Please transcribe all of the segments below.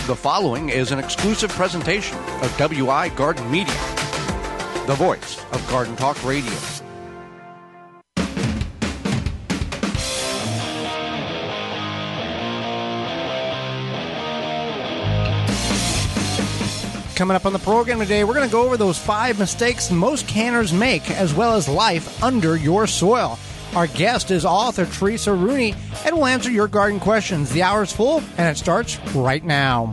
The following is an exclusive presentation of WI Garden Media, the voice of Garden Talk Radio. Coming up on the program today, we're going to go over those 5 mistakes most canners make, as well as life under your soil. Our guest is author Theresa Rooney, and we'll answer your garden questions. The hour's full, and it starts right now.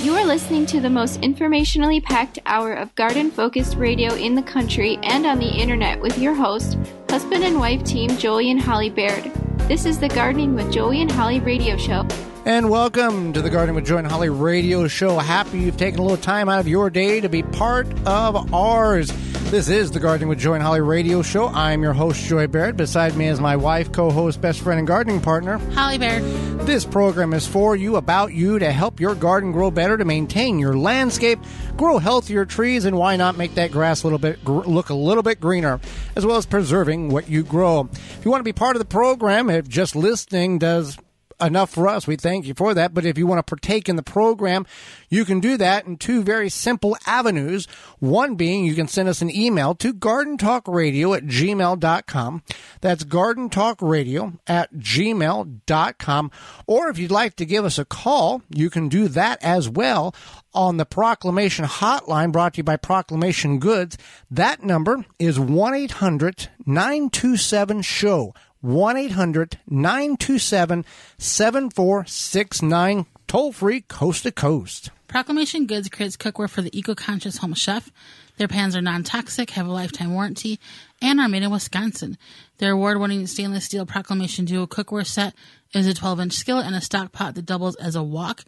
You are listening to the most informationally packed hour of garden-focused radio in the country and on the internet with your host, husband and wife team Joey and Holly Baird. This is the Gardening with Joey and Holly radio show. And welcome to the Gardening with Joey and Holly radio show. Happy you've taken a little time out of your day to be part of ours. This is the Gardening with Joey and Holly radio show. I'm your host, Joey Baird. Beside me is my wife, co-host, best friend, and gardening partner, Holly Baird. This program is for you, about you, to help your garden grow better, to maintain your landscape, grow healthier trees, and why not make that grass look a little bit greener, as well as preserving what you grow. If you want to be part of the program, if just listening does enough for us, we thank you for that. But if you want to partake in the program, you can do that in 2 very simple avenues. One being you can send us an email to gardentalkradio@gmail.com. That's gardentalkradio@gmail.com. Or if you'd like to give us a call, you can do that as well on the Proclamation Hotline, brought to you by Proclamation Goods. That number is 1-800-927-SHOW. 1-800-927-7469, toll-free, coast to coast. Proclamation Goods creates cookware for the eco-conscious home chef. Their pans are non-toxic, have a lifetime warranty, and are made in Wisconsin. Their award-winning stainless steel Proclamation Duo cookware set is a 12-inch skillet and a stock pot that doubles as a wok.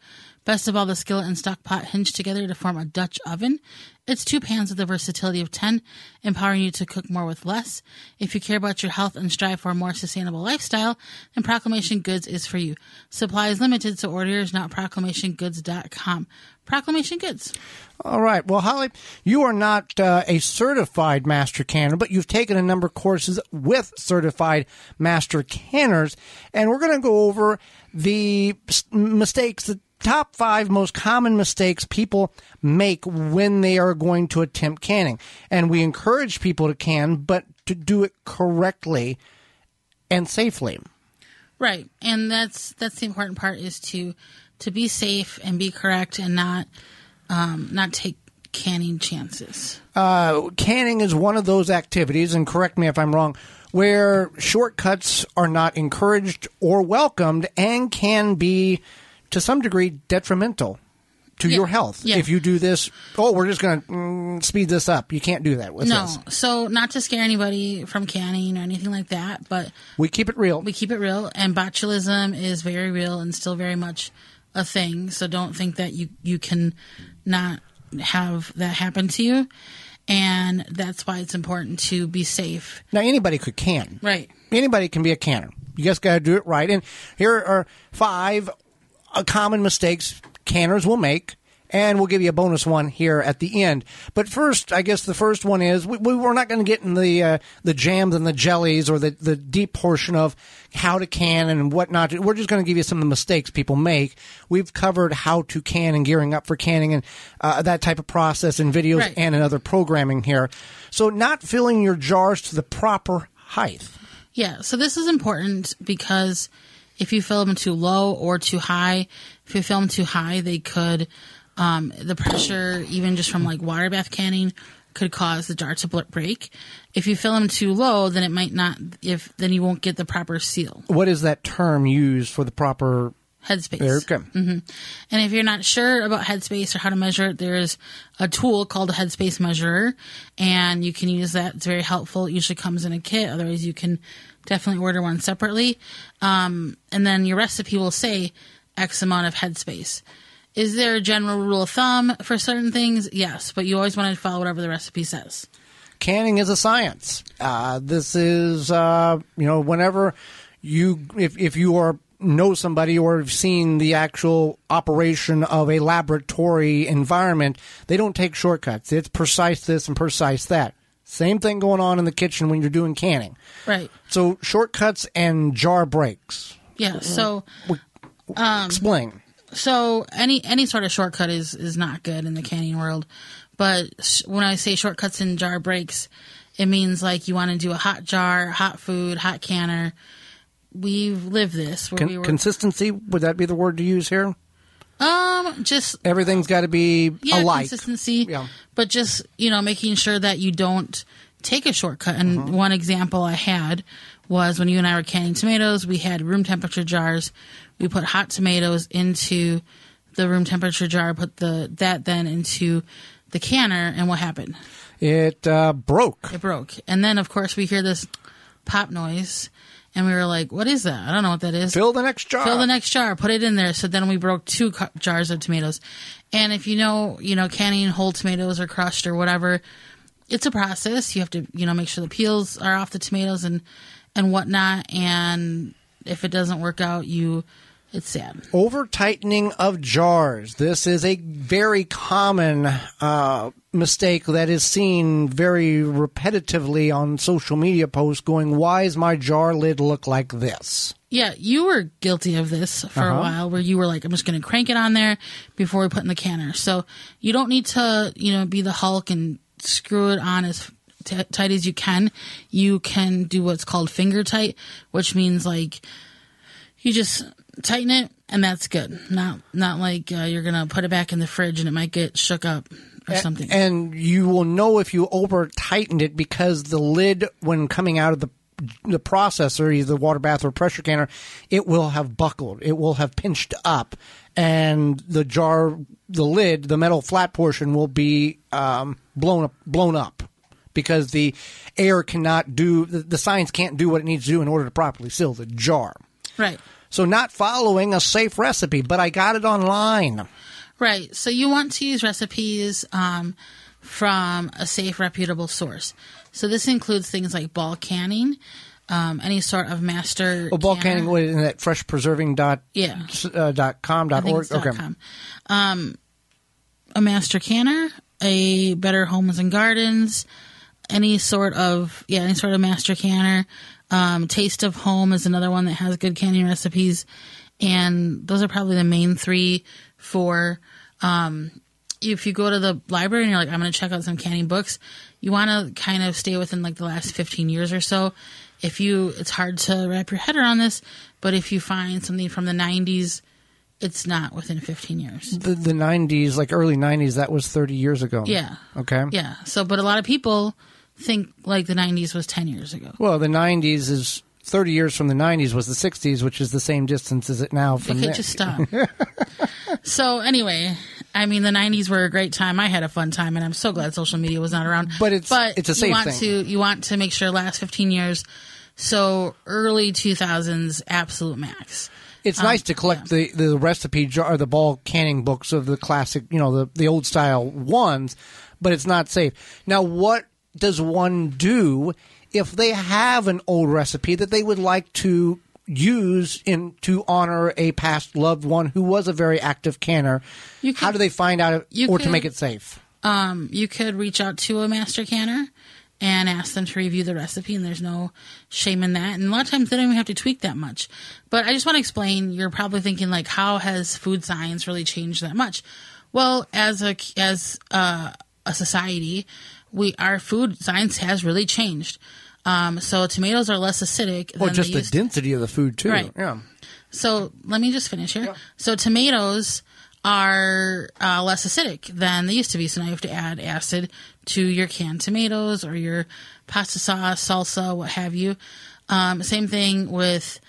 Best of all, the skillet and stock pot hinge together to form a Dutch oven. It's 2 pans with the versatility of 10, empowering you to cook more with less. If you care about your health and strive for a more sustainable lifestyle, then Proclamation Goods is for you. Supply is limited, so order yours now at proclamationgoods.com. Proclamation Goods. All right. Well, Holly, you are not a certified master canner, but you've taken a number of courses with certified master canners, and we're going to go over the mistakes, the top 5 most common mistakes people make when they are going to attempt canning. And we encourage people to can, but to do it correctly and safely. Right. And that's the important part, is to be safe and be correct and not take canning chances. Canning is one of those activities, and correct me if I'm wrong, where shortcuts are not encouraged or welcomed and can be, to some degree, detrimental to your health. Yeah. If you do this, we're just going to speed this up. You can't do that with this. No. So not to scare anybody from canning or anything like that, but we keep it real. And botulism is very real and still very much a thing. So don't think that you can not have that happen to you. And that's why it's important to be safe. Now, anybody could can. Right. Anybody can be a canner. You just got to do it right. And here are 5 common mistakes canners will make, and we'll give you a bonus one here at the end. But first, I guess the first one is we're not going to get in the jams and the jellies or the deep portion of how to can and what not to. We're just going to give you some of the mistakes people make. We've covered how to can and gearing up for canning and that type of process in videos and in other programming here. So not filling your jars to the proper height. Yeah, so this is important because if you fill them too low or too high, if you fill them too high, they could, the pressure, even just from like water bath canning, could cause the jar to break. If you fill them too low, then it might not, then you won't get the proper seal. What is that term used for the proper headspace? Okay. Mm-hmm. And if you're not sure about headspace or how to measure it, there's a tool called a headspace measurer, and you can use that. It's very helpful. It usually comes in a kit. Otherwise, you can definitely order one separately. And then your recipe will say X amount of headspace. Is there a general rule of thumb for certain things? Yes, but you always want to follow whatever the recipe says. Canning is a science. This is, whenever if you know somebody or have seen the actual operation of a laboratory environment, they don't take shortcuts. It's precise this and precise that. Same thing going on in the kitchen when you're doing canning. Right. So shortcuts and jar breaks. Yeah. So explain. So any sort of shortcut is not good in the canning world. But when I say shortcuts in jar breaks, it means like you want to do a hot jar, hot food, hot canner. We've lived this. Consistency, would that be the word to use here? Just everything's got to be alike. Consistency. Yeah. But just, making sure that you don't take a shortcut. And one example I had was when you and I were canning tomatoes, we had room temperature jars. We put hot tomatoes into the room temperature jar, put that then into the canner, and what happened? It broke. It broke. And then, of course, we hear this pop noise, and we were like, what is that? I don't know what that is. Fill the next jar. Fill the next jar. Put it in there. So then we broke 2 jars of tomatoes. And if you know, canning whole tomatoes or crushed or whatever, it's a process. You have to, make sure the peels are off the tomatoes and whatnot. And if it doesn't work out, it's sad. Over tightening of jars. This is a very common mistake that is seen very repetitively on social media posts going, why does my jar lid look like this? Yeah, you were guilty of this for a while where you were like, I'm just going to crank it on there before we put in the canner. So you don't need to, be the Hulk and screw it on as tight as you can. You can do what's called finger tight, which means like you just tighten it and that's good. Not like you're going to put it back in the fridge and it might get shook up or something. And you will know if you over tightened it because the lid, when coming out of the processor, either the water bath or pressure canner, it will have buckled. It will have pinched up. And the jar, the lid, the metal flat portion will be blown up because the air cannot do, the science can't do what it needs to do in order to properly seal the jar. Right. So not following a safe recipe, but I got it online. Right. So you want to use recipes from a safe, reputable source. So this includes things like bulk canning, any sort of master bulk canning, what is that? Freshpreserving.com.org? Okay. A master canner, a Better Homes and Gardens, any sort of master canner. Taste of Home is another one that has good canning recipes. And those are probably the main 3 for, if you go to the library and you're like, I'm going to check out some canning books, you want to kind of stay within like the last 15 years or so. It's hard to wrap your head around this, but if you find something from the 90s, it's not within 15 years. The 90s, like early 90s, that was 30 years ago. Yeah. Okay. Yeah. So, but a lot of people think like the 90s was 10 years ago. Well, the 90s is 30 years from the 90s was the 60s, which is the same distance as it now from there. Just stop. So anyway, I mean, the 90s were a great time. I had a fun time, and I'm so glad social media was not around. But it's a safe thing. You want to make sure last 15 years, so early 2000s, absolute max. It's nice to collect the recipe jar, the bulk canning books of the classic, the old style ones, but it's not safe. Now, what does one do if they have an old recipe that they would like to use to honor a past loved one who was a very active canner? How do they find out to make it safe? You could reach out to a master canner and ask them to review the recipe, and there's no shame in that. And a lot of times they don't even have to tweak that much. But I just want to explain, you're probably thinking, like, how has food science really changed that much? Well, as a society, our food science has really changed. So tomatoes are less acidic. Or just the density of the food, too. Right. Yeah. So let me just finish here. Yeah. So tomatoes are less acidic than they used to be. So now you have to add acid to your canned tomatoes or your pasta sauce, salsa, what have you. Same thing with,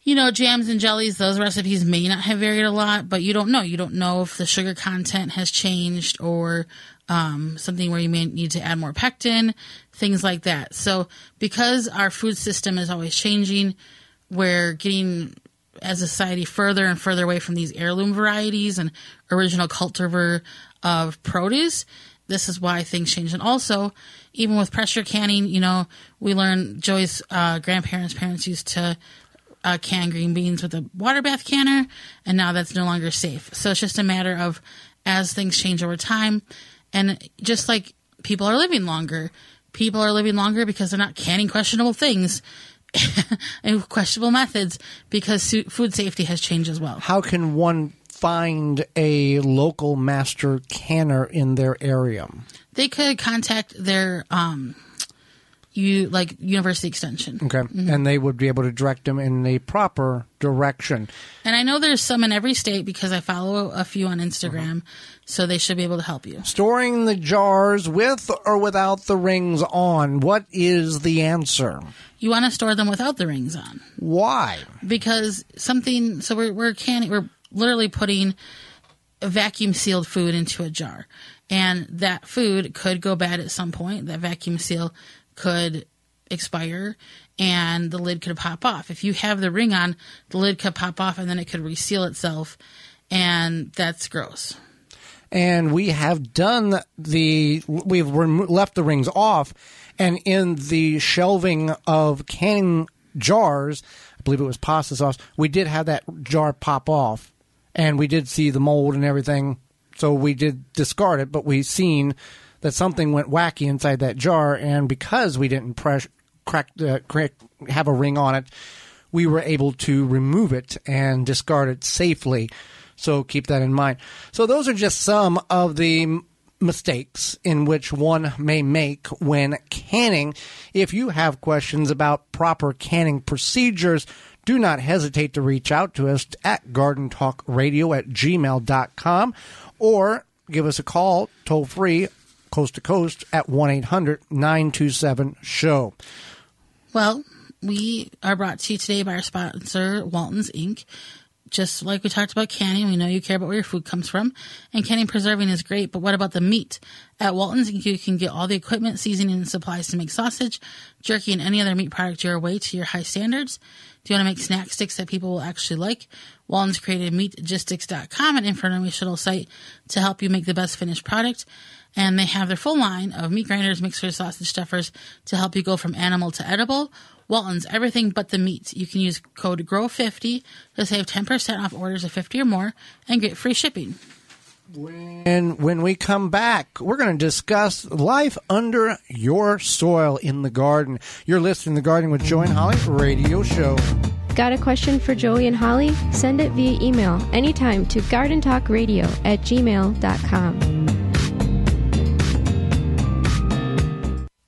jams and jellies. Those recipes may not have varied a lot, but you don't know. You don't know if the sugar content has changed or something where you may need to add more pectin, things like that. So because our food system is always changing, we're getting, as a society, further and further away from these heirloom varieties and original cultivar of produce. This is why things change. And also, even with pressure canning, we learned Joy's parents used to can green beans with a water bath canner, and now that's no longer safe. So it's just a matter of, as things change over time, and just like people are living longer because they're not canning questionable things. and questionable methods because food safety has changed as well. How can one find a local master canner in their area? They could contact their University Extension. Okay. Mm-hmm. And they would be able to direct them in the proper direction. And I know there's some in every state because I follow a few on Instagram, so they should be able to help you. Storing the jars with or without the rings on, what is the answer? You want to store them without the rings on. Why? Because we're literally putting vacuum sealed food into a jar. And that food could go bad at some point. That vacuum seal could expire and the lid could pop off. If you have the ring on, the lid could pop off and then it could reseal itself, and that's gross. And we have done we've left the rings off, and in the shelving of canning jars, I believe it was pasta sauce, we did have that jar pop off, and we did see the mold and everything, so we did discard it, but we seen that something went wacky inside that jar, and because we didn't have a ring on it, we were able to remove it and discard it safely. So keep that in mind. So those are just some of the mistakes in which one may make when canning. If you have questions about proper canning procedures, do not hesitate to reach out to us at gardentalkradio@gmail.com or give us a call toll-free coast to coast at 1-800-927-SHOW. Well, we are brought to you today by our sponsor, Walton's Inc. Just like we talked about canning, we know you care about where your food comes from, and canning preserving is great, but what about the meat? At Walton's Inc., you can get all the equipment, seasoning, and supplies to make sausage, jerky, and any other meat product your way to your high standards. Do you want to make snack sticks that people will actually like? Walton's created meatgistics.com, an informational site to help you make the best finished product. And they have their full line of meat grinders, mixers, sausage stuffers to help you go from animal to edible. Walton's, everything but the meat. You can use code GROW50 to save 10% off orders of 50 or more and get free shipping. And when we come back, we're going to discuss life under your soil in the garden. You're listening to The Garden with Joey and Holly radio show. Got a question for Joey and Holly? Send it via email anytime to gardentalkradio@gmail.com.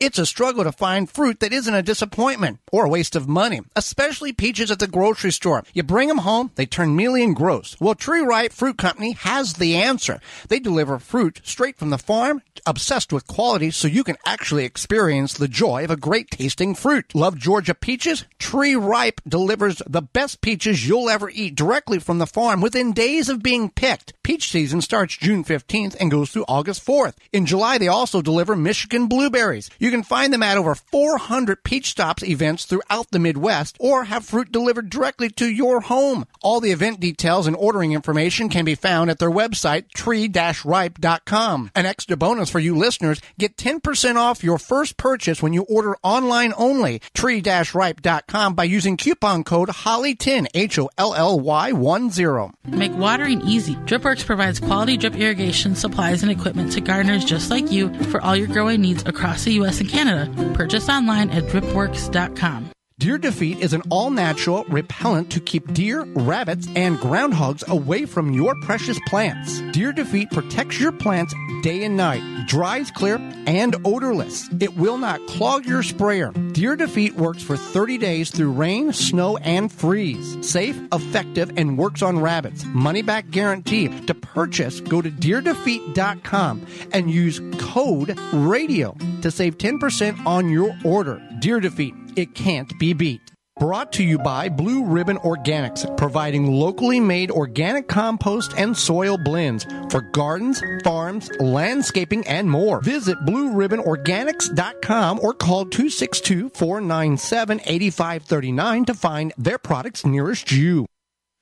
It's a struggle to find fruit that isn't a disappointment or a waste of money, especially peaches at the grocery store. You bring them home, they turn mealy and gross. Well, Tree Ripe Fruit Company has the answer. They deliver fruit straight from the farm, obsessed with quality, so you can actually experience the joy of a great tasting fruit. Love Georgia peaches? Tree Ripe delivers the best peaches you'll ever eat directly from the farm within days of being picked. Peach season starts June 15th and goes through August 4th. In July, they also deliver Michigan blueberries. You can find them at over 400 Peach Stops events throughout the Midwest or have fruit delivered directly to your home. All the event details and ordering information can be found at their website, tree-ripe.com. An extra bonus for you listeners, get 10% off your first purchase when you order online only, tree-ripe.com, by using coupon code HOLLY10, HOLLY10. Make watering easy. DripWorks provides quality drip irrigation supplies and equipment to gardeners just like you for all your growing needs across the U.S. and Canada. Purchase online at dripworks.com. Deer Defeat is an all-natural repellent to keep deer, rabbits, and groundhogs away from your precious plants. Deer Defeat protects your plants day and night, dries clear, and odorless. It will not clog your sprayer. Deer Defeat works for 30 days through rain, snow, and freeze. Safe, effective, and works on rabbits. Money-back guarantee. To purchase, go to deerdefeat.com and use code RADIO to save 10% on your order. Deer Defeat. It can't be beat. Brought to you by Blue Ribbon Organics, providing locally made organic compost and soil blends for gardens, farms, landscaping, and more. Visit BlueRibbonOrganics.com or call 262-497-8539 to find their products nearest you.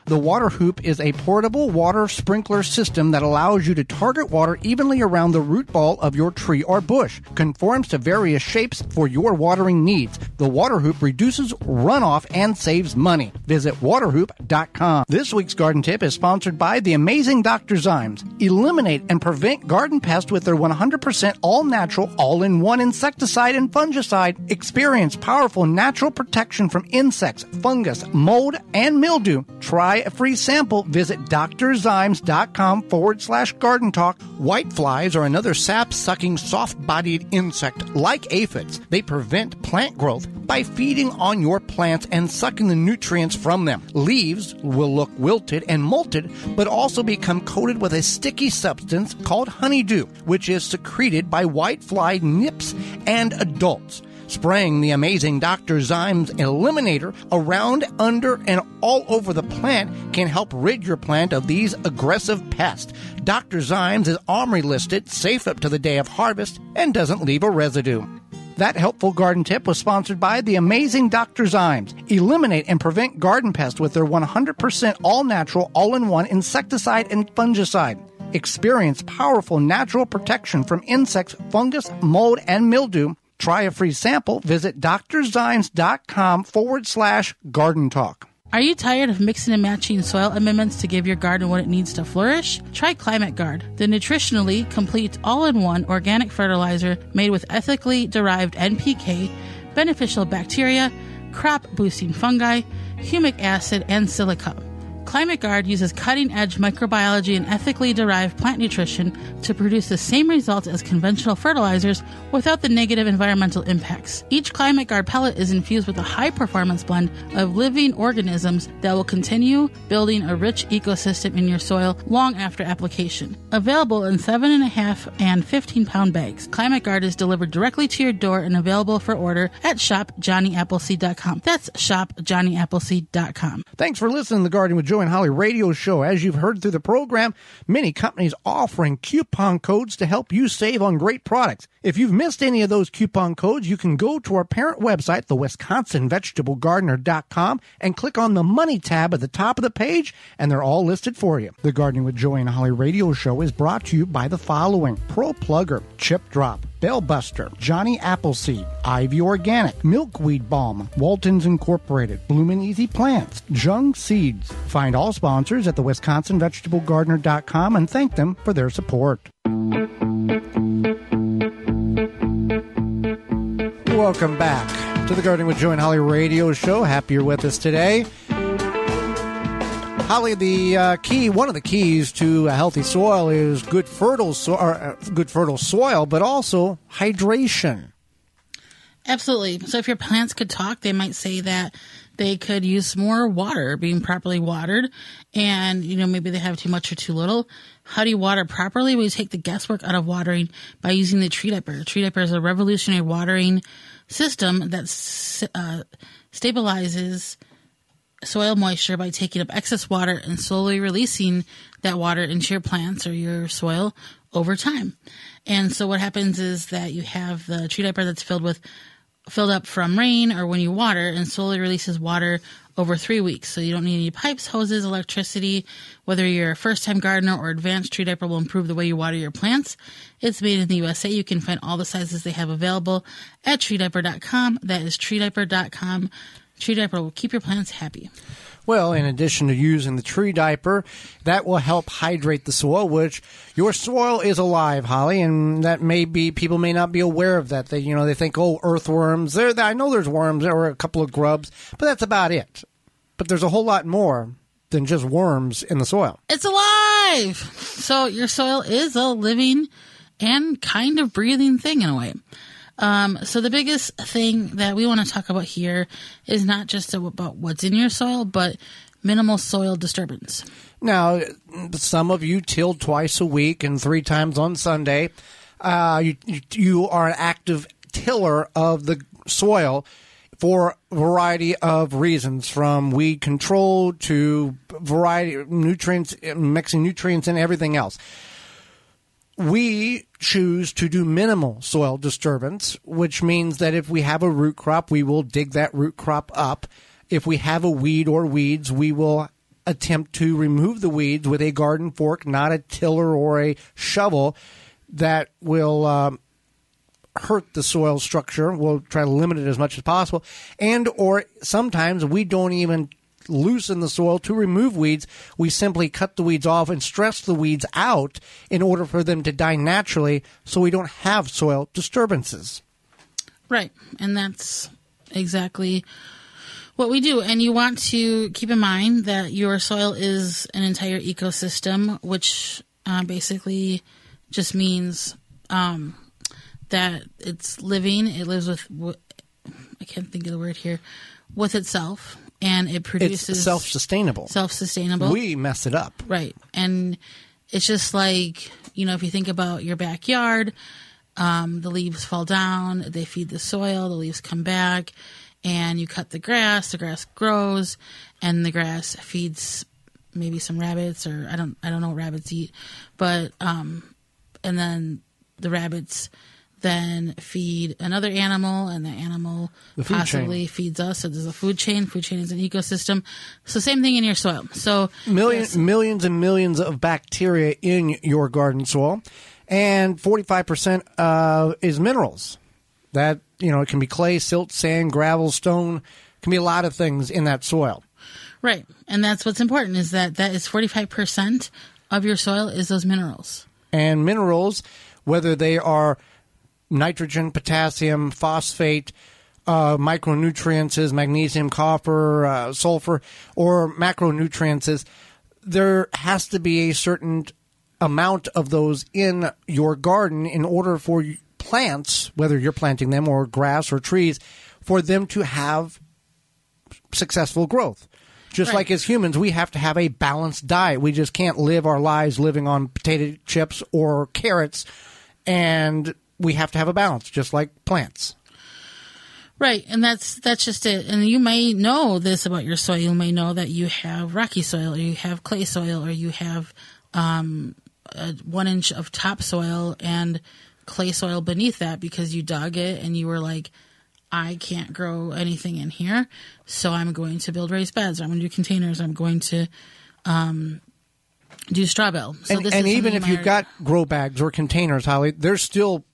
The Water Hoop is a portable water sprinkler system that allows you to target water evenly around the root ball of your tree or bush. Conforms to various shapes for your watering needs. The Water Hoop reduces runoff and saves money. Visit waterhoop.com. This week's garden tip is sponsored by the amazing Dr. Zymes. Eliminate and prevent garden pests with their 100% all-natural, all-in-one insecticide and fungicide. Experience powerful natural protection from insects, fungus, mold, and mildew. Try a free sample. Visit drzymes.com/garden talk. Whiteflies are another sap-sucking, soft-bodied insect like aphids. They prevent plant growth by feeding on your plants and sucking the nutrients from them. Leaves will look wilted and molted, but also become coated with a sticky substance called honeydew, which is secreted by whitefly nips and adults. Spraying the amazing Dr. Zymes Eliminator around, under, and all over the plant can help rid your plant of these aggressive pests. Dr. Zymes is OMRI listed, safe up to the day of harvest, and doesn't leave a residue. That helpful garden tip was sponsored by the amazing Dr. Zymes. Eliminate and prevent garden pests with their 100% all-natural, all-in-one insecticide and fungicide. Experience powerful natural protection from insects, fungus, mold, and mildew. Try a free sample. Visit drzymes.com/garden talk. Are you tired of mixing and matching soil amendments to give your garden what it needs to flourish? Try Climate Guard, the nutritionally complete all-in-one organic fertilizer made with ethically derived NPK, beneficial bacteria, crop-boosting fungi, humic acid, and silica. Climate Guard uses cutting-edge microbiology and ethically derived plant nutrition to produce the same results as conventional fertilizers without the negative environmental impacts. Each Climate Guard pellet is infused with a high-performance blend of living organisms that will continue building a rich ecosystem in your soil long after application. Available in 7.5 and 15-pound bags, Climate Guard is delivered directly to your door and available for order at shopjohnnyAppleseed.com. That's shopjohnnyAppleseed.com. Thanks for listening to the Garden with Joe and Holly radio show. As you've heard through the program, many companies offering coupon codes to help you save on great products. If you've missed any of those coupon codes, you can go to our parent website, thewisconsinvegetablegardener.com, and click on the Money tab at the top of the page, and they're all listed for you. The Gardening with Joey and Holly radio show is brought to you by the following: Pro Plugger, Chip Drop, Bellbuster, Johnny Appleseed, Ivy Organic, Milkweed Balm, Walton's Incorporated, Bloomin' Easy Plants, Jung Seeds. Find all sponsors at thewisconsinvegetablegardener.com and thank them for their support. Welcome back to the Gardening with Joe and Holly radio show. Happy you're with us today. Holly, one of the keys to a healthy soil is good fertile soil, but also hydration. Absolutely. So if your plants could talk, they might say that they could use more water, being properly watered, and maybe they have too much or too little. How do you water properly? We take the guesswork out of watering by using the tree diaper. Tree diaper is a revolutionary watering system that stabilizes soil moisture by taking up excess water and slowly releasing that water into your plants or your soil over time. And so what happens is that you have the tree diaper that's filled up from rain or when you water, and slowly releases water over 3 weeks. So you don't need any pipes, hoses, electricity. Whether you're a first-time gardener or advanced, tree diaper will improve the way you water your plants. It's made in the USA. You can find all the sizes they have available at treediaper.com. That is treediaper.com. Tree diaper will keep your plants happy. Well, in addition to using the tree diaper, that will help hydrate the soil, which your soil is alive, Holly, and that people may not be aware of that. They think, earthworms. I know there's worms or a couple of grubs, but that's about it. But there's a whole lot more than just worms in the soil. It's alive! So your soil is a living and kind of breathing thing in a way. So the biggest thing that we want to talk about here is not just about what's in your soil, but minimal soil disturbance. Now, some of you till twice a week and 3 times on Sunday. You are an active tiller of the soil for a variety of reasons, from weed control to variety of nutrients, mixing nutrients and everything else. We choose to do minimal soil disturbance, which means that if we have a root crop, we will dig that root crop up. If we have a weed or weeds, we will attempt to remove the weeds with a garden fork, not a tiller or a shovel that will hurt the soil structure. We'll try to limit it as much as possible. And or sometimes we don't even loosen the soil to remove weeds. We simply cut the weeds off and stress the weeds out in order for them to die naturally so we don't have soil disturbances. Right. And that's exactly what we do. And you want to keep in mind that your soil is an entire ecosystem, which basically just means that it's living. It lives with, I can't think of the word here, with itself. And it produces... It's self-sustainable. Self-sustainable. We mess it up. Right. And it's just like, if you think about your backyard, the leaves fall down, they feed the soil, the leaves come back, and you cut the grass grows, and the grass feeds maybe some rabbits, or I don't know what rabbits eat, but, and then the rabbits then feed another animal, and the animal possibly feeds us. So there's a food chain. Food chain is an ecosystem. So same thing in your soil. So millions and millions of bacteria in your garden soil, and 45% is minerals. That, it can be clay, silt, sand, gravel, stone. It can be a lot of things in that soil. Right. And that's what's important, is that is 45% of your soil is those minerals. And minerals, whether they are nitrogen, potassium, phosphate, micronutrients, magnesium, copper, sulfur, or macronutrients, there has to be a certain amount of those in your garden in order for plants, whether you're planting them or grass or trees, for them to have successful growth. Just like as humans, we have to have a balanced diet. We just can't live our lives living on potato chips or carrots, and we have to have a balance, just like plants. Right, and that's just it. And you may know this about your soil. You may know that you have rocky soil, or you have clay soil, or you have 1 inch of topsoil and clay soil beneath that because you dug it and you were like, I can't grow anything in here, so I'm going to build raised beds, or I'm going to do containers, I'm going to do straw bale. So and even if you've got grow bags or containers, Holly, there's still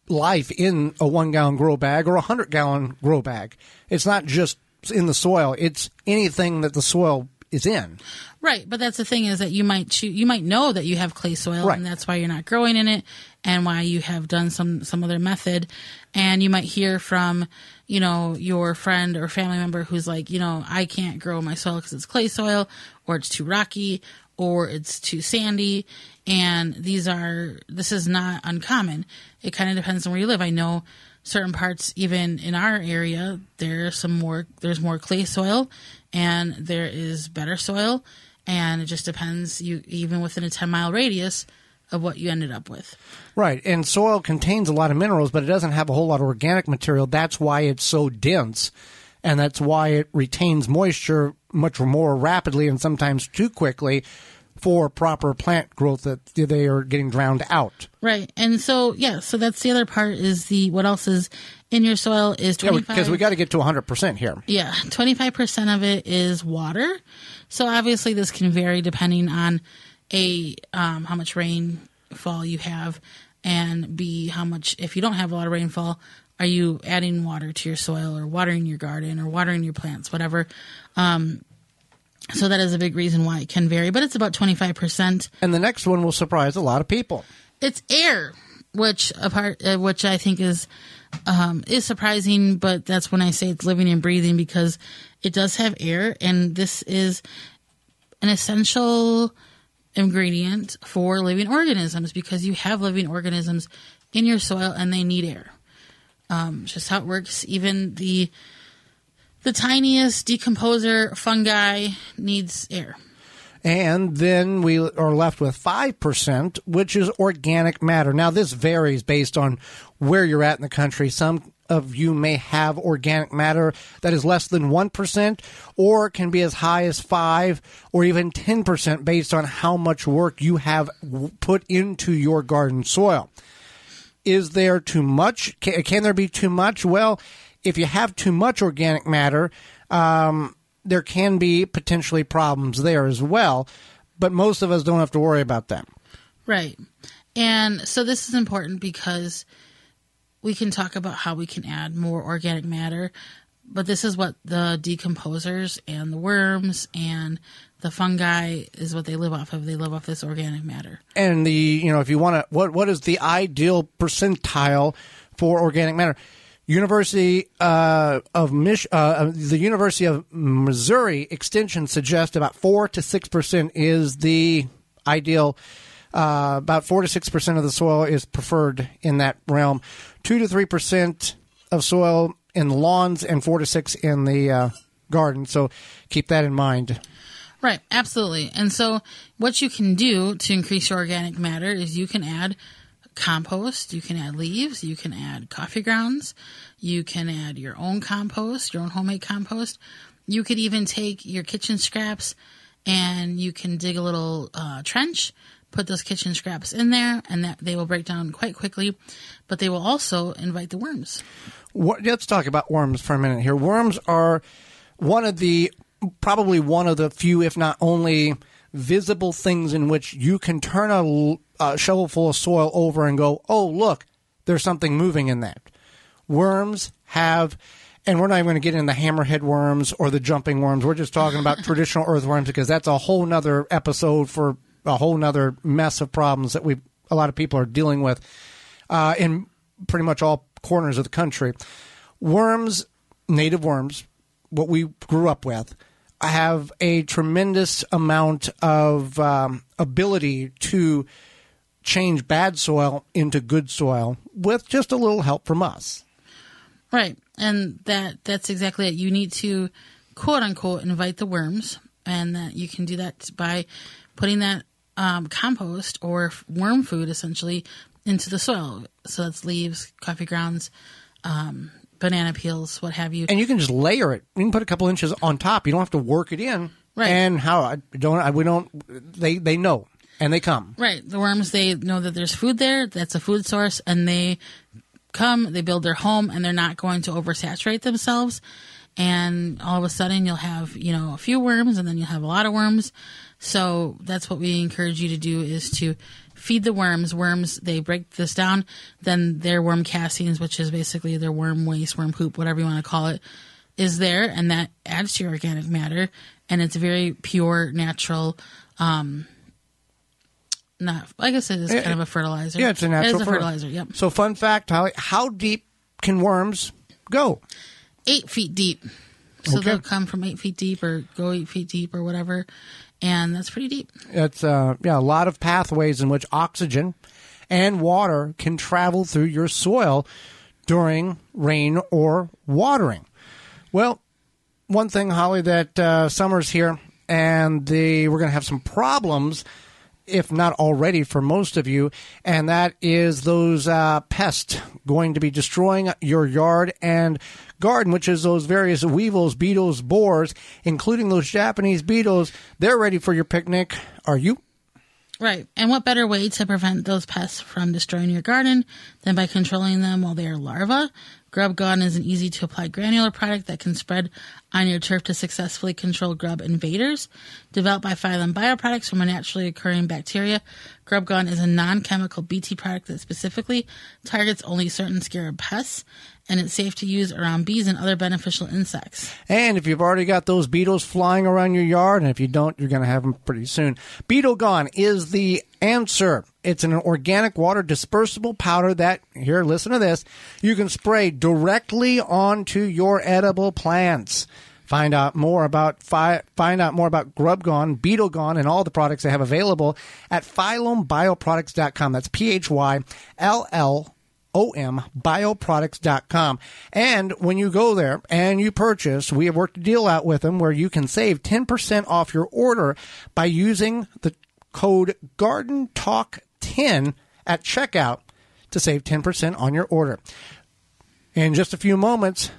life in a 1-gallon grow bag or a 100-gallon grow bag. It's not just in the soil. It's anything that the soil is in. Right, but that's the thing, is that you might know that you have clay soil, right, and that's why you're not growing in it, and why you have done some other method. And you might hear from, your friend or family member who's like, I can't grow my soil because it's clay soil, or it's too rocky, or it's too sandy. And this is not uncommon. It kind of depends on where you live. I know certain parts, even in our area, there's more clay soil, and there is better soil, and it just depends, even within a 10-mile radius, of what you ended up with. Right, and soil contains a lot of minerals, but it doesn't have a whole lot of organic material. That's why it's so dense, and that's why it retains moisture much more rapidly and sometimes too quickly for proper plant growth, that they are getting drowned out. Right, and so that's the other part, is what else is in your soil is 25. Because we got to get to 100% here. Yeah, 25% of it is water. So obviously this can vary depending on how much rainfall you have, and B, how much, if you don't have a lot of rainfall, are you adding water to your soil, or watering your garden, or watering your plants, whatever. So that is a big reason why it can vary, but it's about 25%. And the next one will surprise a lot of people. It's air, which I think is surprising, but that's when I say it's living and breathing, because it does have air, and this is an essential ingredient for living organisms, because you have living organisms in your soil and they need air. Just how it works. Even the tiniest decomposer fungi needs air. And then we are left with 5%, which is organic matter. Now, this varies based on where you're at in the country. Some of you may have organic matter that is less than 1%, or it can be as high as 5 or even 10% based on how much work you have put into your garden soil. Is there too much? Can there be too much? Well, if you have too much organic matter, there can be potentially problems there as well, but most of us don't have to worry about that. Right. And so this is important because we can talk about how we can add more organic matter, but this is what the decomposers and the worms and the fungi is what they live off of. They live off this organic matter. And if you want to, what is the ideal percentile for organic matter? The University of Missouri Extension suggests about 4 to 6% is the ideal. About 4 to 6% of the soil is preferred in that realm. 2 to 3% of soil in the lawns, and 4 to 6 in the garden. So keep that in mind. Right, absolutely. And so what you can do to increase your organic matter is you can add compost, you can add leaves, you can add coffee grounds, you can add your own compost, your own homemade compost. You could even take your kitchen scraps and you can dig a little trench, put those kitchen scraps in there, and that they will break down quite quickly, but they will also invite the worms. Let's talk about worms for a minute here. Worms are probably one of the few, if not only, visible things in which you can turn a shovel full of soil over and go, oh, look, there's something moving in that. Worms have, and we're not even going to get into the hammerhead worms or the jumping worms. We're just talking about traditional earthworms because that's a whole nother episode for a whole nother mess of problems that a lot of people are dealing with in pretty much all corners of the country. Worms, native worms, what we grew up with, have a tremendous amount of ability to change bad soil into good soil with just a little help from us. Right. And that's exactly it. You need to, quote unquote, invite the worms, and that you can do that by putting that compost or worm food essentially into the soil. So that's leaves, coffee grounds, banana peels, what have you. And you can just layer it. You can put a couple inches on top. You don't have to work it in. Right. And they know, and they come. Right. The worms, they know that there's food there. That's a food source, and they come, they build their home, and they're not going to oversaturate themselves. And all of a sudden you'll have, a few worms, and then you'll have a lot of worms. So that's what we encourage you to do, is to feed the worms. Worms, they break this down, then their worm castings, which is basically their worm waste, worm poop, whatever you want to call it, is there, and that adds to your organic matter, and it's very pure, natural, not, I guess it is kind of a fertilizer. Yeah, it's a natural It is a fertilizer, yep. So fun fact, Holly, how deep can worms go? 8 feet deep. So okay. They'll come from 8 feet deep or go 8 feet deep or whatever. And that's pretty deep. It's a lot of pathways in which oxygen and water can travel through your soil during rain or watering. Well, one thing, Holly, that summer's here, and we're going to have some problems, if not already for most of you, and that is those pests going to be destroying your yard and garden, which is those various weevils, beetles, borers, including those Japanese beetles. They're ready for your picnic. Are you? Right. And what better way to prevent those pests from destroying your garden than by controlling them while they are larvae? Grub Gone is an easy-to-apply granular product that can spread on your turf to successfully control grub invaders. Developed by Phylum Bioproducts from a naturally occurring bacteria, Grub Gone is a non-chemical BT product that specifically targets only certain scarab pests, and it's safe to use around bees and other beneficial insects. And if you've already got those beetles flying around your yard, and if you don't, you're going to have them pretty soon. Beetle Gone is the answer. It's an organic water dispersible powder that, here, listen to this, you can spray directly onto your edible plants. Find out more about Grub Gone, Beetle Gone, and all the products they have available at PhylumBioproducts.com. That's PhylLLom bioproducts.com. And when you go there and you purchase, we have worked a deal out with them where you can save 10% off your order by using the code GardenTalk10 at checkout to save 10% on your order. In just a few moments,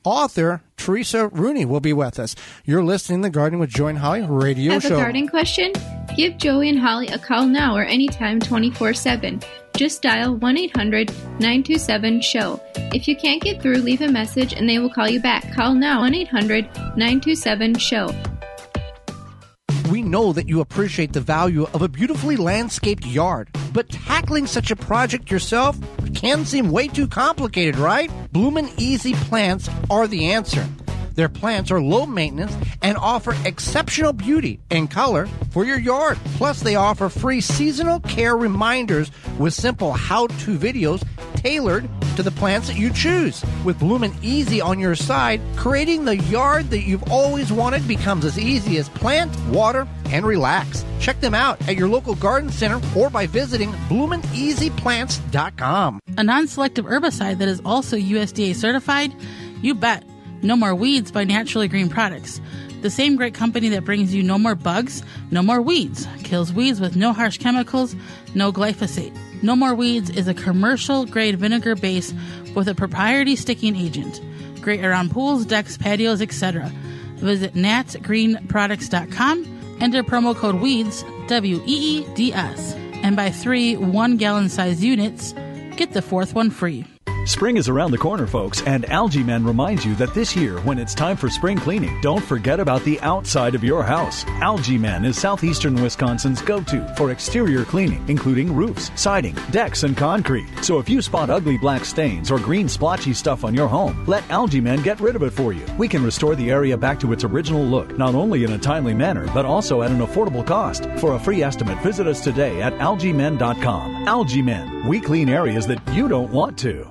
author Theresa Rooney will be with us. You're listening to the Gardening with Joy and Holly radio show. Have a gardening question? Give Joey and Holly a call now or anytime 24/7. Just dial 1-800-927-SHOW. If you can't get through, leave a message and they will call you back. Call now, 1-800-927-SHOW. We know that you appreciate the value of a beautifully landscaped yard, but tackling such a project yourself can seem way too complicated, right? Bloomin' Easy Plants are the answer. Their plants are low maintenance and offer exceptional beauty and color for your yard. Plus, they offer free seasonal care reminders with simple how-to videos tailored to the plants that you choose. With Bloomin' Easy on your side, creating the yard that you've always wanted becomes as easy as plant, water, and relax. Check them out at your local garden center or by visiting bloomineasyplants.com. A non-selective herbicide that is also USDA certified? You bet. No More Weeds by Naturally Green Products. The same great company that brings you No More Bugs, No More Weeds. Kills weeds with no harsh chemicals, no glyphosate. No More Weeds is a commercial-grade vinegar base with a proprietary sticking agent. Great around pools, decks, patios, etc. Visit natgreenproducts.com, enter promo code WEEDS, WEEDS, and buy 3 1-gallon size units. Get the 4th one free. Spring is around the corner, folks, and Algae Men reminds you that this year, when it's time for spring cleaning, don't forget about the outside of your house. Algae Men is southeastern Wisconsin's go-to for exterior cleaning, including roofs, siding, decks, and concrete. So if you spot ugly black stains or green splotchy stuff on your home, let Algae Men get rid of it for you. We can restore the area back to its original look, not only in a timely manner, but also at an affordable cost. For a free estimate, visit us today at algaemen.com. Algae Men, we clean areas that you don't want to.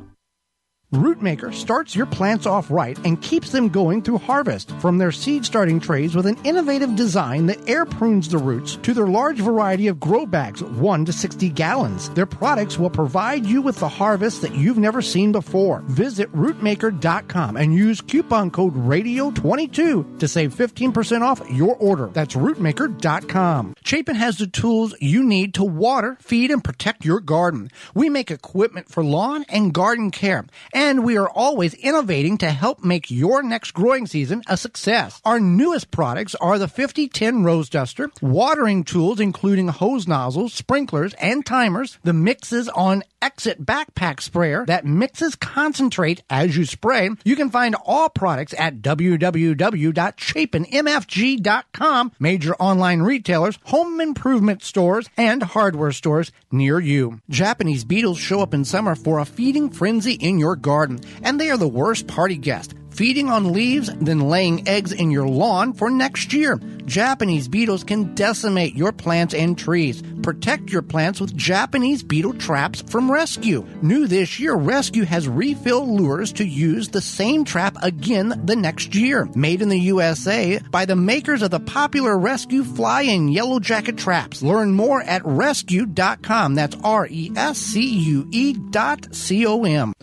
Rootmaker starts your plants off right and keeps them going through harvest. From their seed starting trays with an innovative design that air prunes the roots to their large variety of grow bags, 1 to 60 gallons. Their products will provide you with the harvest that you've never seen before. Visit rootmaker.com and use coupon code RADIO22 to save 15% off your order. That's rootmaker.com. Chapin has the tools you need to water, feed, and protect your garden. We make equipment for lawn and garden care. And we are always innovating to help make your next growing season a success. Our newest products are the 5010 Rose Duster, watering tools including hose nozzles, sprinklers, and timers, the Mixes on Exit Backpack Sprayer that mixes concentrate as you spray. You can find all products at www.chapinmfg.com, major online retailers, home improvement stores, and hardware stores near you. Japanese beetles show up in summer for a feeding frenzy in your garden, and they are the worst party guest, feeding on leaves, then laying eggs in your lawn for next year. Japanese beetles can decimate your plants and trees. Protect your plants with Japanese beetle traps from Rescue. New this year, Rescue has refill lures to use the same trap again the next year. Made in the USA by the makers of the popular Rescue Fly and Yellow Jacket traps. Learn more at rescue.com. That's RESCUE.com.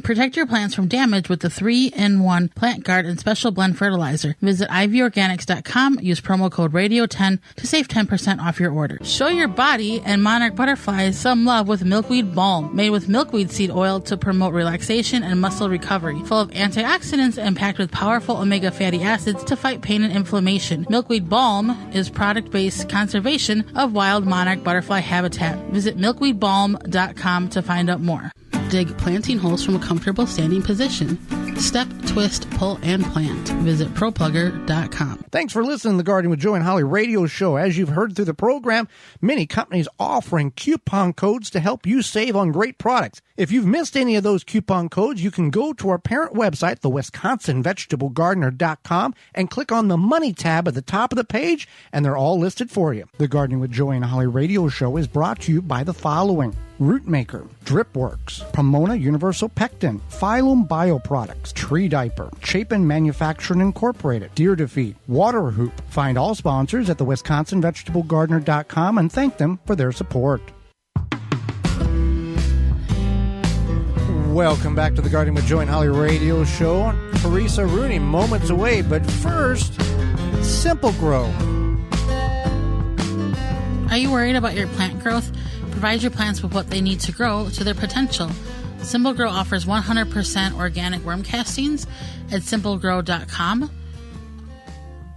Protect your plants from damage with the 3-in-1 Plant Guard and Special Blend Fertilizer. Visit ivorganics.com. Use promo code RADIO10 to save 10% off your order. Show your body and monarch butterflies some love with Milkweed Balm, made with milkweed seed oil to promote relaxation and muscle recovery. Full of antioxidants and packed with powerful omega fatty acids to fight pain and inflammation. Milkweed Balm is product-based conservation of wild monarch butterfly habitat. Visit milkweedbalm.com to find out more. Dig planting holes from a comfortable standing position. Step, twist, pull, and plant. Visit ProPlugger.com. Thanks for listening to the Gardening with Joe and Holly radio show. As you've heard through the program, many companies offering coupon codes to help you save on great products. If you've missed any of those coupon codes, you can go to our parent website, the WisconsinVegetableGardener.com, and click on the Money tab at the top of the page, and they're all listed for you. The Gardening with Joe and Holly radio show is brought to you by the following: Rootmaker, Dripworks, Pomona Universal Pectin, Phylum Bioproducts, Tree Diaper, Chapin Manufacturing Incorporated, Deer Defeat, Water Hoop. Find all sponsors at the WisconsinVegetableGardener.com and thank them for their support. Welcome back to the Gardening with Joe and Holly radio show. Theresa Rooney moments away, but first, Simple Grow. Are you worried about your plant growth? Provide your plants with what they need to grow to their potential. Simple Grow offers 100% organic worm castings at simplegrow.com.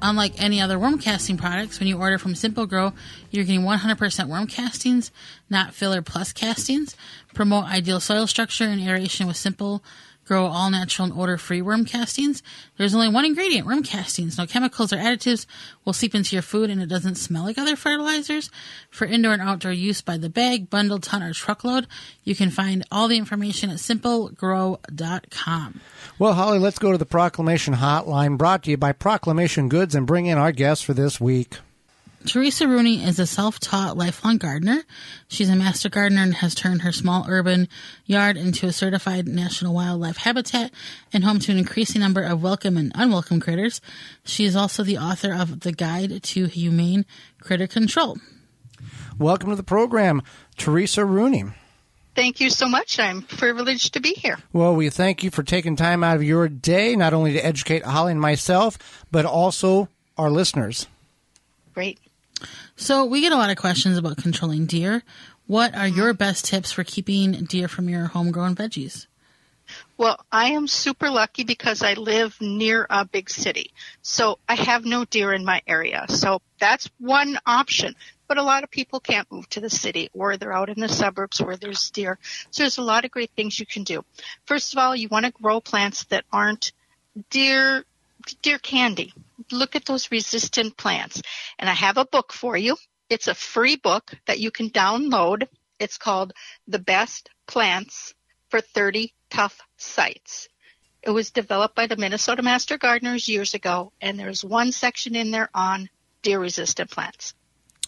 Unlike any other worm casting products, when you order from Simple Grow, you're getting 100% worm castings, not filler plus castings. Promote ideal soil structure and aeration with Simple Grow all natural and odor-free worm castings. There's only one ingredient, worm castings. No chemicals or additives will seep into your food, and it doesn't smell like other fertilizers. For indoor and outdoor use by the bag, bundle, ton, or truckload, you can find all the information at simplegrow.com. Well, Holly, let's go to the Proclamation Hotline, brought to you by Proclamation Goods, and bring in our guest for this week. Theresa Rooney is a self-taught lifelong gardener. She's a master gardener and has turned her small urban yard into a certified national wildlife habitat and home to an increasing number of welcome and unwelcome critters. She is also the author of The Guide to Humane Critter Control. Welcome to the program, Theresa Rooney. Thank you so much. I'm privileged to be here. Well, we thank you for taking time out of your day, not only to educate Holly and myself, but also our listeners. Great. So we get a lot of questions about controlling deer. What are your best tips for keeping deer from your homegrown veggies? Well, I am super lucky because I live near a big city. So I have no deer in my area. So that's one option. But a lot of people can't move to the city, or they're out in the suburbs where there's deer. So there's a lot of great things you can do. First of all, you want to grow plants that aren't deer candy. Look at those resistant plants. And I have a book for you. It's a free book that you can download. It's called The Best Plants for 30 Tough Sites. It was developed by the Minnesota Master Gardeners years ago, and there's one section in there on deer-resistant plants.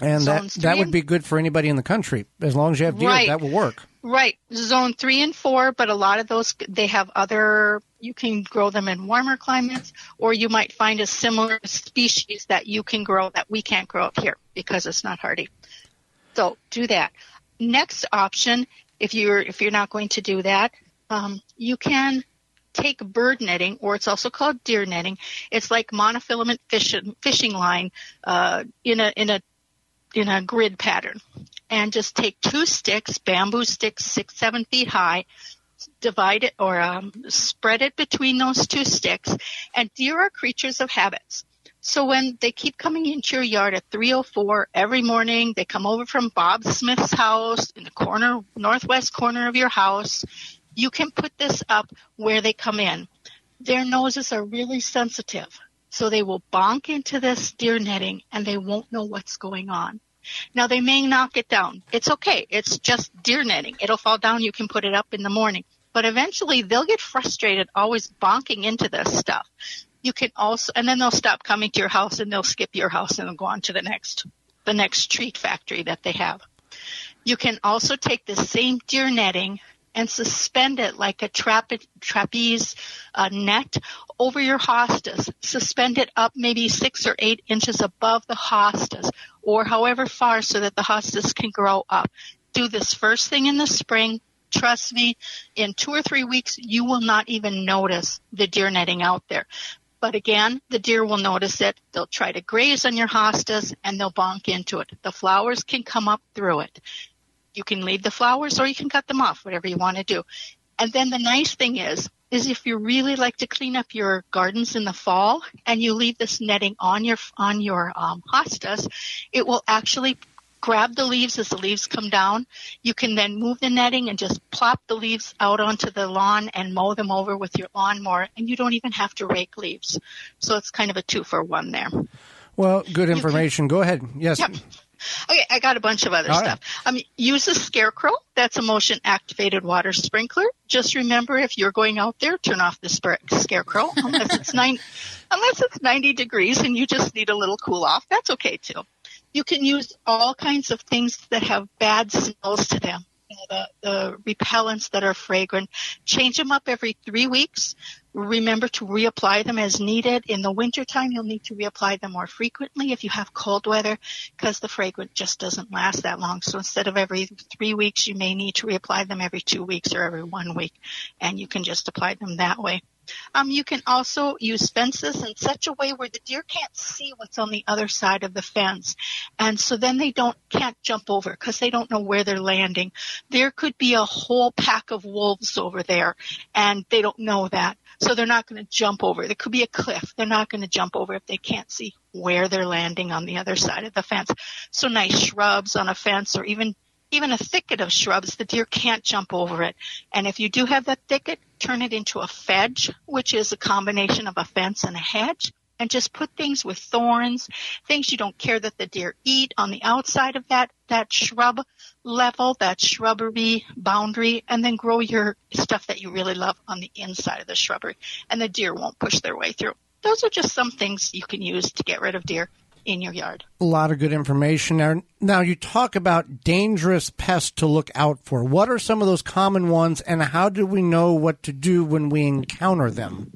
And that would be good for anybody in the country. As long as you have deer, right. That will work. Right. Zone 3 and 4, but a lot of those, they have other, you can grow them in warmer climates, or you might find a similar species that you can grow that we can't grow up here because it's not hardy. So do that. Next option, if you're not going to do that, you can take bird netting, or it's also called deer netting. It's like monofilament fishing line in a grid pattern, and just take 2 sticks, bamboo sticks 6-7 feet high, divide it or spread it between those 2 sticks. And deer are creatures of habits. So when they keep coming into your yard at 3:04 every morning, they come over from Bob Smith's house in the northwest corner of your house, you can put this up where they come in. Their noses are really sensitive. So they will bonk into this deer netting, and they won't know what's going on. Now, they may knock it down. It's okay. It's just deer netting. It'll fall down. You can put it up in the morning. But eventually, they'll get frustrated always bonking into this stuff. You can also, and then they'll stop coming to your house, and they'll skip your house, and they'll go on to the next treat factory that they have. You can also take the same deer netting and suspend it like a trapeze net over your hostas. Suspend it up maybe 6 or 8 inches above the hostas, or however far, so that the hostas can grow up. Do this first thing in the spring. Trust me, in 2 or 3 weeks, you will not even notice the deer netting out there. But again, the deer will notice it. They'll try to graze on your hostas, and they'll bonk into it. The flowers can come up through it. You can leave the flowers, or you can cut them off, whatever you want to do. And then the nice thing is if you really like to clean up your gardens in the fall, and you leave this netting on your hostas, it will actually grab the leaves as the leaves come down. You can then move the netting and just plop the leaves out onto the lawn and mow them over with your lawnmower, and you don't even have to rake leaves. So it's kind of a 2-for-1 there. Well, good information. Go ahead. Yes. Yep. Okay, I got a bunch of other stuff. Use a scarecrow. That's a motion-activated water sprinkler. Just remember, if you're going out there, turn off the scarecrow unless it's 90 degrees and you just need a little cool off. That's okay too. You can use all kinds of things that have bad smells to them. The repellents that are fragrant. Change them up every 3 weeks. Remember to reapply them as needed. In the wintertime, you'll need to reapply them more frequently if you have cold weather, because the fragrance just doesn't last that long. So instead of every 3 weeks, you may need to reapply them every 2 weeks or every 1 week, and you can just apply them that way. You can also use fences in such a way where the deer can't see what's on the other side of the fence. And so then they can't jump over because they don't know where they're landing. There could be a whole pack of wolves over there, and they don't know that. So they're not going to jump over. There could be a cliff. They're not going to jump over if they can't see where they're landing on the other side of the fence. So nice shrubs on a fence, or even a thicket of shrubs, the deer can't jump over it. And if you do have that thicket, turn it into a fedge, which is a combination of a fence and a hedge, and just put things with thorns, things you don't care that the deer eat on the outside of that shrub level, that shrubbery boundary, and then grow your stuff that you really love on the inside of the shrubbery, and the deer won't push their way through. Those are just some things you can use to get rid of deer in your yard. A lot of good information there. Now, you talk about dangerous pests to look out for. What are some of those common ones, and how do we know what to do when we encounter them?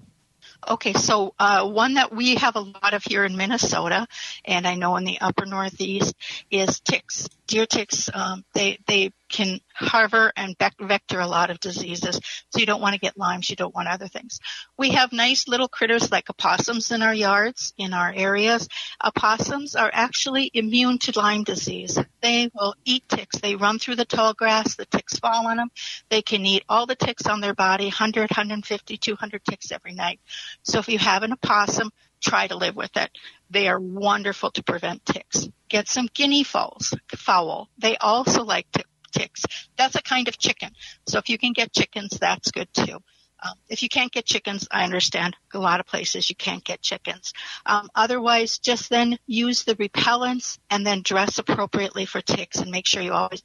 Okay, so one that we have a lot of here in Minnesota, and I know in the upper Northeast, is ticks. Deer ticks, they can harbor and vector a lot of diseases, so you don't want to get limes, you don't want other things. We have nice little critters like opossums in our yards, in our areas. Opossums are actually immune to Lyme disease. They will eat ticks. They run through the tall grass, the ticks fall on them. They can eat all the ticks on their body, 100, 150, 200 ticks every night. So if you have an opossum, try to live with it. They are wonderful to prevent ticks. Get some guinea fowl. They also like ticks. That's a kind of chicken. So if you can get chickens, that's good too. If you can't get chickens, I understand a lot of places you can't get chickens. Otherwise, just then use the repellents and then dress appropriately for ticks, and make sure you always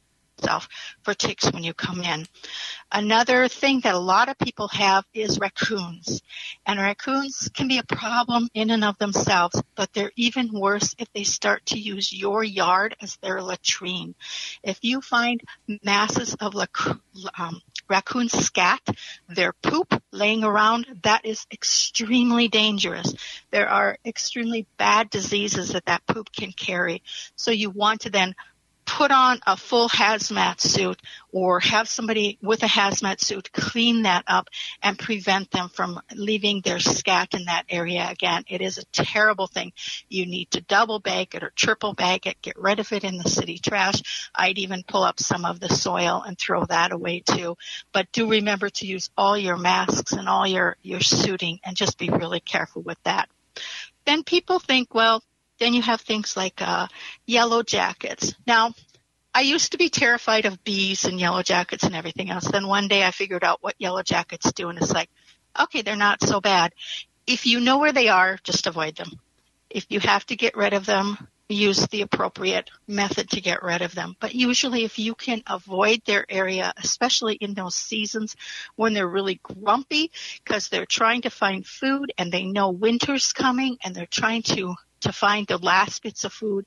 for ticks when you come in. Another thing that a lot of people have is raccoons. And raccoons can be a problem in and of themselves, but they're even worse if they start to use your yard as their latrine. If you find masses of raccoon scat, their poop laying around, that is extremely dangerous. There are extremely bad diseases that poop can carry. So you want to then put on a full hazmat suit, or have somebody with a hazmat suit clean that up and prevent them from leaving their scat in that area again. It is a terrible thing. You need to double bag it or triple bag it, get rid of it in the city trash. I'd even pull up some of the soil and throw that away too. But do remember to use all your masks and all your suiting, and just be really careful with that. Then people think, well, then you have things like yellow jackets. Now, I used to be terrified of bees and yellow jackets and everything else. Then one day I figured out what yellow jackets do, and it's like, okay, they're not so bad. If you know where they are, just avoid them. If you have to get rid of them, use the appropriate method to get rid of them. But usually if you can avoid their area, especially in those seasons when they're really grumpy because they're trying to find food and they know winter's coming and they're trying to find the last bits of food,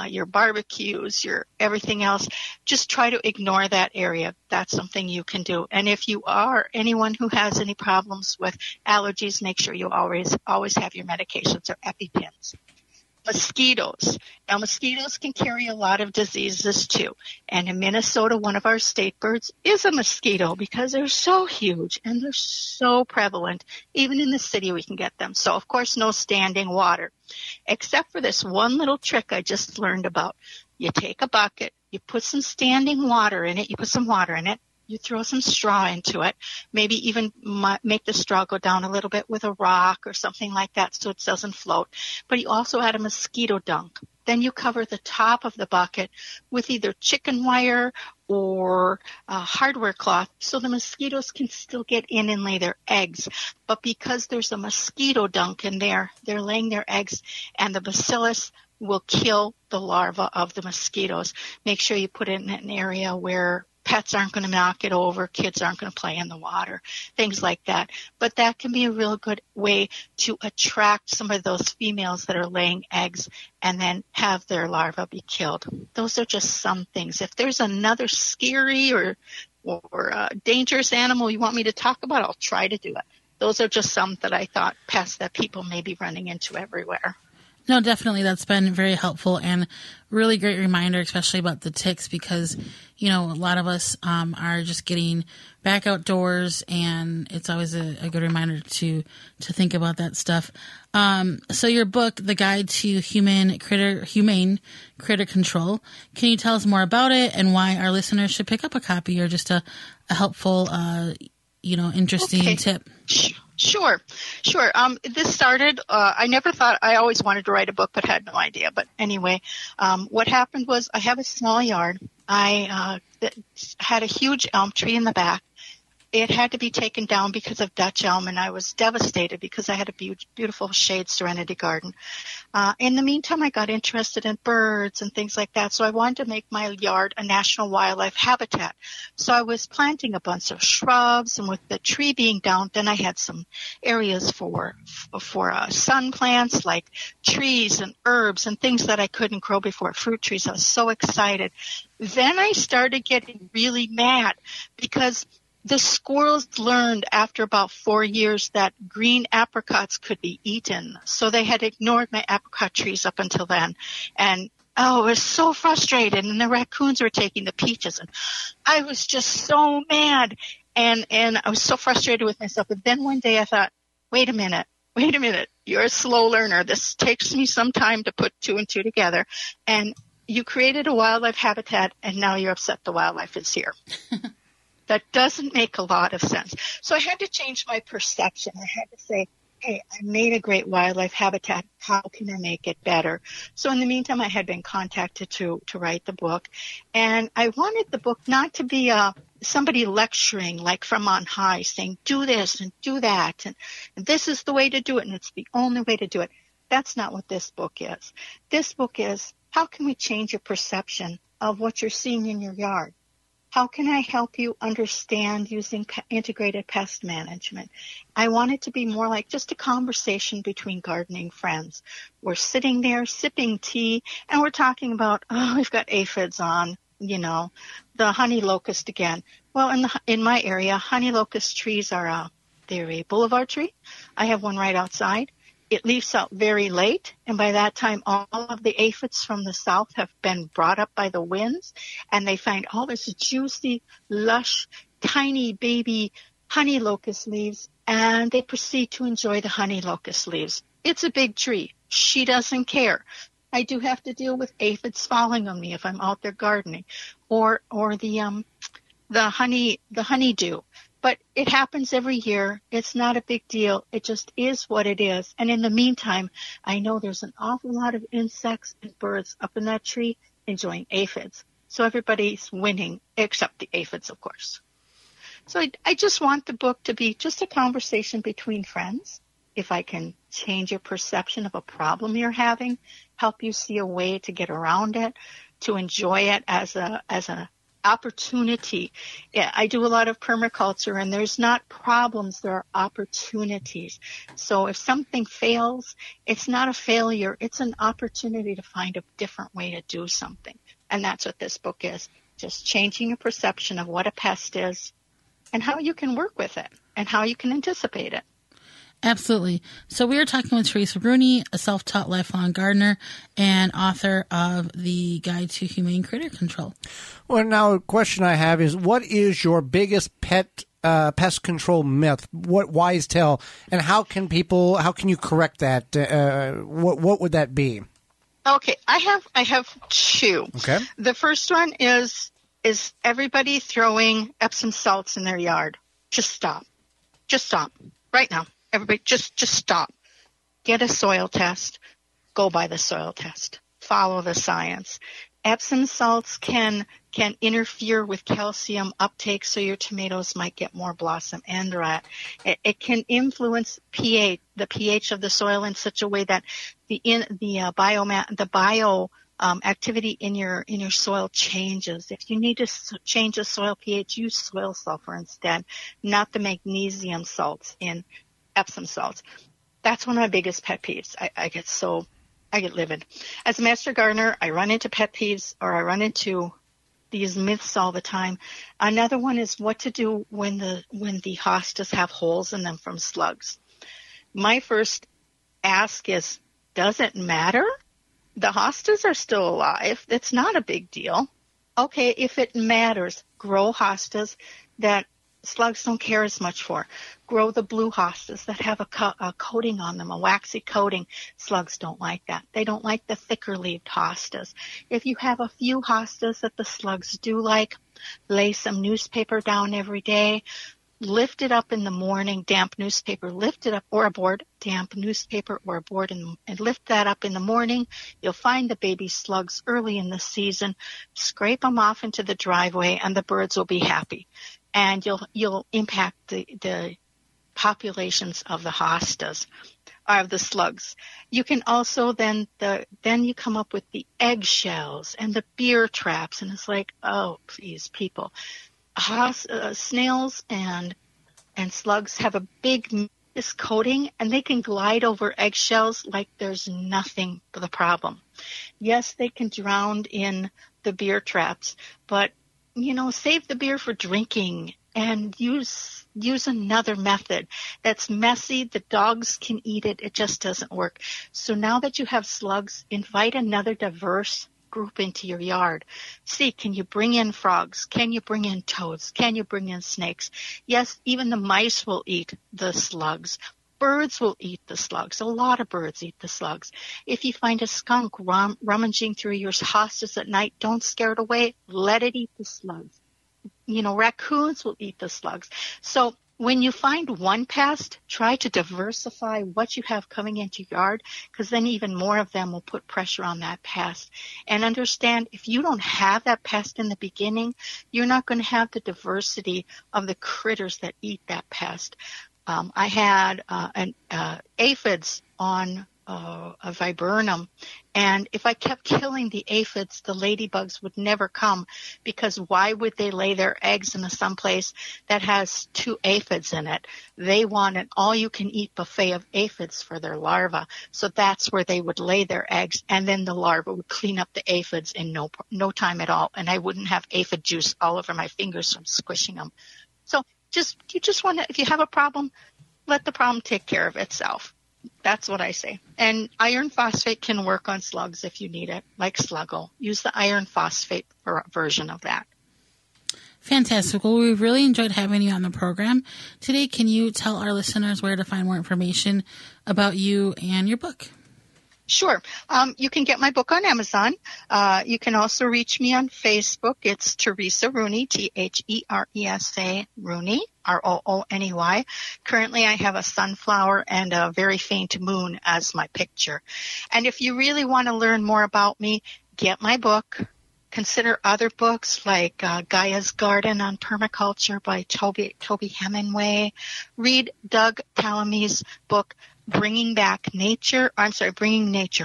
your barbecues, your everything else, just try to ignore that area. That's something you can do. And if you are anyone who has any problems with allergies, make sure you always have your medications or EpiPens. Mosquitoes. Now, mosquitoes can carry a lot of diseases too. And in Minnesota, one of our state birds is a mosquito because they're so huge and they're so prevalent. Even in the city, we can get them. So, of course, no standing water. Except for this one little trick I just learned about. You take a bucket, you put some standing water in it, you put some water in it, you throw some straw into it, maybe even make the straw go down a little bit with a rock or something like that so it doesn't float. But you also add a mosquito dunk. Then you cover the top of the bucket with either chicken wire or hardware cloth so the mosquitoes can still get in and lay their eggs. But because there's a mosquito dunk in there, they're laying their eggs, and the bacillus will kill the larva of the mosquitoes. Make sure you put it in an area where pets aren't going to knock it over, kids aren't going to play in the water, things like that. But that can be a real good way to attract some of those females that are laying eggs and then have their larvae be killed. Those are just some things. If there's another scary or dangerous animal you want me to talk about, I'll try to do it. Those are just some that I thought pests that people may be running into everywhere. No, definitely. That's been very helpful and really great reminder, especially about the ticks, because, you know, a lot of us are just getting back outdoors, and it's always a good reminder to think about that stuff. So your book, The Guide to Humane Critter Control, can you tell us more about it and why our listeners should pick up a copy, or just a helpful, interesting tip? Sure. This started, I never thought, I always wanted to write a book, but had no idea. But anyway, what happened was I have a small yard. I had a huge elm tree in the back. It had to be taken down because of Dutch elm, and I was devastated because I had a beautiful shade serenity garden. In the meantime, I got interested in birds and things like that, so I wanted to make my yard a national wildlife habitat. So I was planting a bunch of shrubs, and with the tree being down, then I had some areas for sun plants like trees and herbs and things that I couldn't grow before, fruit trees. I was so excited. Then I started getting really mad because the squirrels learned after about 4 years that green apricots could be eaten. So they had ignored my apricot trees up until then. And I was so frustrated. And the raccoons were taking the peaches. And I was just so mad. And I was so frustrated with myself. But then one day I thought, wait a minute. You're a slow learner. This takes me some time to put 2 and 2 together. And you created a wildlife habitat, and now you're upset the wildlife is here. That doesn't make a lot of sense. So I had to change my perception. I had to say, hey, I made a great wildlife habitat. How can I make it better? So in the meantime, I had been contacted to write the book. And I wanted the book not to be somebody lecturing like from on high saying, do this and do that. And this is the way to do it. And it's the only way to do it. That's not what this book is. This book is, how can we change your perception of what you're seeing in your yard? How can I help you understand using integrated pest management? I want it to be more like just a conversation between gardening friends. We're sitting there sipping tea, and we're talking about, we've got aphids on, the honey locust again. Well, in my area, honey locust trees are they're a boulevard tree. I have one right outside. It leaves out very late, and by that time, all of the aphids from the south have been brought up by the winds, and they find all this juicy, lush, tiny baby honey locust leaves, and they proceed to enjoy the honey locust leaves. It's a big tree. She doesn't care. I do have to deal with aphids falling on me if I'm out there gardening, or the honeydew. But it happens every year. It's not a big deal. It just is what it is. And in the meantime, I know there's an awful lot of insects and birds up in that tree enjoying aphids. So everybody's winning, except the aphids, of course. So I just want the book to be just a conversation between friends. If I can change your perception of a problem you're having, help you see a way to get around it, to enjoy it as an opportunity. Yeah, I do a lot of permaculture, and there's not problems, there are opportunities. So if something fails, it's not a failure, it's an opportunity to find a different way to do something. And that's what this book is, just changing your perception of what a pest is and how you can work with it and how you can anticipate it. Absolutely. So we are talking with Theresa Rooney, a self-taught lifelong gardener and author of The Guide to Humane Critter Control. Well, now a question I have is, what is your biggest pest control myth? What wise tale, and how can you correct that? What would that be? Okay, I have 2. Okay. The first one is everybody throwing Epsom salts in their yard. Just stop. Just stop. Right now. Everybody, just stop. Get a soil test. Go by the soil test. Follow the science. Epsom salts can interfere with calcium uptake, so your tomatoes might get more blossom end rot. It can influence pH, the pH of the soil, in such a way that the bio activity in your soil changes. If you need to change the soil pH, use soil sulfur instead, not the magnesium salts in Epsom salts. That's one of my biggest pet peeves. I get livid. As a master gardener, I run into pet peeves, or I run into these myths all the time. Another one is what to do when the hostas have holes in them from slugs. My first ask is, does it matter? The hostas are still alive. It's not a big deal. Okay, if it matters, grow hostas that slugs don't care as much for. Grow the blue hostas that have a coating on them, a waxy coating. Slugs don't like that. They don't like the thicker-leaved hostas. If you have a few hostas that the slugs do like, lay some newspaper down every day. lift it up in the morning, damp newspaper, lift it up, or a board, damp newspaper or a board, and lift that up in the morning. You'll find the baby slugs early in the season. Scrape them off into the driveway, and the birds will be happy. And you'll impact the populations of the hostas, of the slugs. You can also then you come up with the eggshells and the beer traps, and it's like, oh, please, people. Snails and slugs have a big mucus coating, and they can glide over eggshells like there's nothing for the problem. Yes, they can drown in the beer traps, but save the beer for drinking and use another method that's messy. The dogs can eat it. It just doesn't work. So now that you have slugs, invite another diverse group into your yard. See, can you bring in frogs? Can you bring in toads? Can you bring in snakes? Yes, even the mice will eat the slugs. Birds will eat the slugs. A lot of birds eat the slugs. If you find a skunk rummaging through your hostas at night, don't scare it away. Let it eat the slugs. Raccoons will eat the slugs. So when you find one pest, try to diversify what you have coming into your yard, because then even more of them will put pressure on that pest. And understand, if you don't have that pest in the beginning, you're not going to have the diversity of the critters that eat that pest. I had aphids on a viburnum, and if I kept killing the aphids, the ladybugs would never come, because why would they lay their eggs in someplace that has 2 aphids in it? They want an all-you-can-eat buffet of aphids for their larvae, so that's where they would lay their eggs, and then the larva would clean up the aphids in no time at all, and I wouldn't have aphid juice all over my fingers from squishing them. So you just want to, if you have a problem, let the problem take care of itself. That's what I say. And iron phosphate can work on slugs if you need it, like Sluggo. Use the iron phosphate version of that. Fantastic. Well, we've really enjoyed having you on the program. Today, can you tell our listeners where to find more information about you and your book? Sure. You can get my book on Amazon. You can also reach me on Facebook. It's Theresa Rooney, Theresa Rooney, Rooney. Currently, I have a sunflower and a very faint moon as my picture. And if you really want to learn more about me, get my book. Consider other books like Gaia's Garden on Permaculture by Toby Hemingway. Read Doug Tallamy's book, Bringing Nature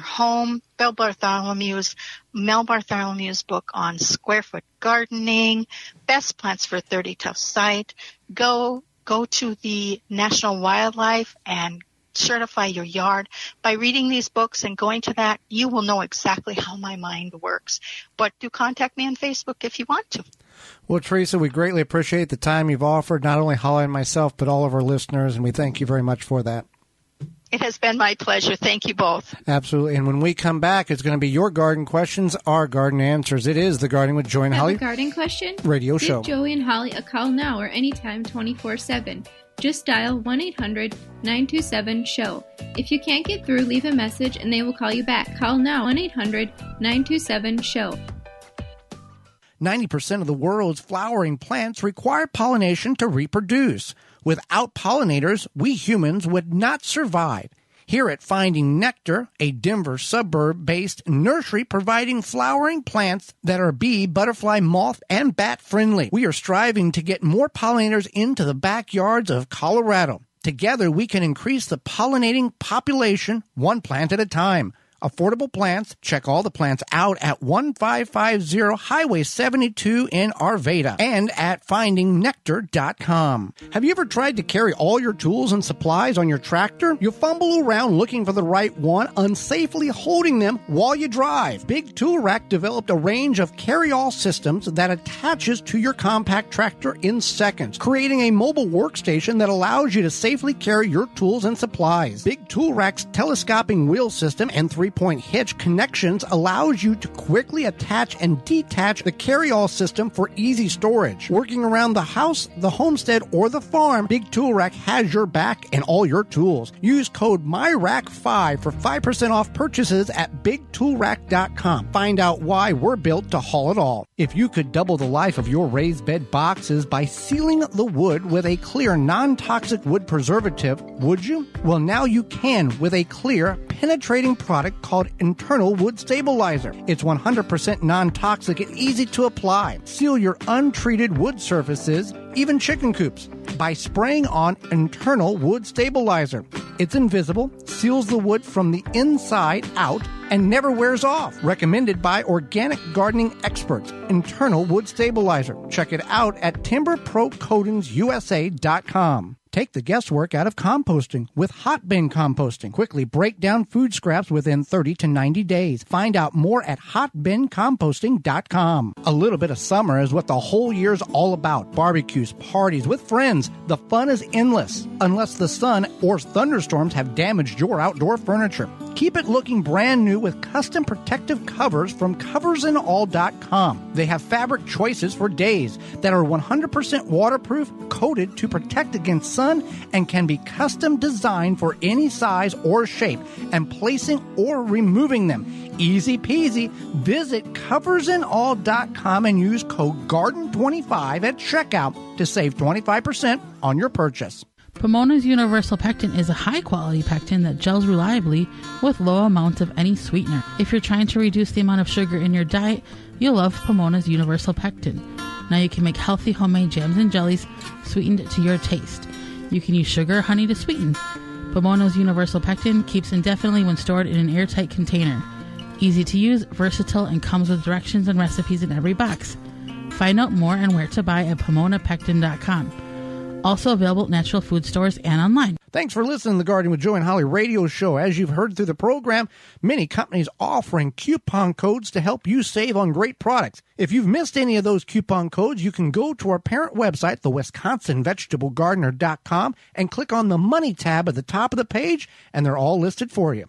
Home. Mel Bartholomew's book on square foot gardening. Best Plants for 30 Tough Site. Go to the National Wildlife and certify your yard. By reading these books and going to that, you will know exactly how my mind works. But do contact me on Facebook if you want to. Well, Theresa, we greatly appreciate the time you've offered, not only Holly and myself, but all of our listeners, and we thank you very much for that. It has been my pleasure. Thank you both. Absolutely. And when we come back, it's going to be your garden questions, our garden answers. It is the Gardening with Joy and Holly. Have a garden question? Radio show. Give Joey and Holly a call now or anytime 24/7. Just dial 1-800-927-SHOW. If you can't get through, leave a message and they will call you back. Call now, 1-800-927-SHOW. 90% of the world's flowering plants require pollination to reproduce. Without pollinators, we humans would not survive. Here at Finding Nectar, a Denver suburb-based nursery providing flowering plants that are bee, butterfly, moth, and bat friendly, we are striving to get more pollinators into the backyards of Colorado. Together, we can increase the pollinating population one plant at a time. Affordable plants. Check all the plants out at 1550 Highway 72 in Arvada and at findingnectar.com. Have you ever tried to carry all your tools and supplies on your tractor? You fumble around looking for the right one, unsafely holding them while you drive. Big Tool Rack developed a range of carry-all systems that attaches to your compact tractor in seconds, creating a mobile workstation that allows you to safely carry your tools and supplies. Big Tool Rack's telescoping wheel system and 3 3-point hitch connections allows you to quickly attach and detach the carry-all system for easy storage. Working around the house, the homestead, or the farm, Big Tool Rack has your back and all your tools. Use code MYRACK5 for 5% off purchases at BigToolRack.com. Find out why we're built to haul it all. If you could double the life of your raised bed boxes by sealing the wood with a clear non-toxic wood preservative, would you? Well, now you can with a clear, penetrating product called Internal Wood Stabilizer. It's 100% non-toxic and easy to apply. Seal your untreated wood surfaces, even chicken coops, by spraying on Internal Wood Stabilizer. It's invisible, seals the wood from the inside out, and never wears off. Recommended by organic gardening experts. Internal Wood Stabilizer. Check it out at timberprocoatingsusa.com. Take the guesswork out of composting with hot bin composting. Quickly break down food scraps within 30 to 90 days. Find out more at hotbincomposting.com. A little bit of summer is what the whole year's all about. Barbecues, parties with friends. The fun is endless, unless the sun or thunderstorms have damaged your outdoor furniture. Keep it looking brand new with custom protective covers from coversandall.com. They have fabric choices for days that are 100% waterproof, coated to protect against sun, and can be custom designed for any size or shape, and placing or removing them. Easy peasy. Visit coversandall.com and use code GARDEN25 at checkout to save 25% on your purchase. Pomona's Universal Pectin is a high-quality pectin that gels reliably with low amounts of any sweetener. If you're trying to reduce the amount of sugar in your diet, you'll love Pomona's Universal Pectin. Now you can make healthy homemade jams and jellies sweetened to your taste. You can use sugar or honey to sweeten. Pomona's Universal Pectin keeps indefinitely when stored in an airtight container. Easy to use, versatile, and comes with directions and recipes in every box. Find out more and where to buy at PomonaPectin.com. Also available at natural food stores and online. Thanks for listening to the Gardening with Joe and Holly radio show. As you've heard through the program, many companies offering coupon codes to help you save on great products. If you've missed any of those coupon codes, you can go to our parent website, the WisconsinVegetableGardener.com, and click on the Money tab at the top of the page, and they're all listed for you.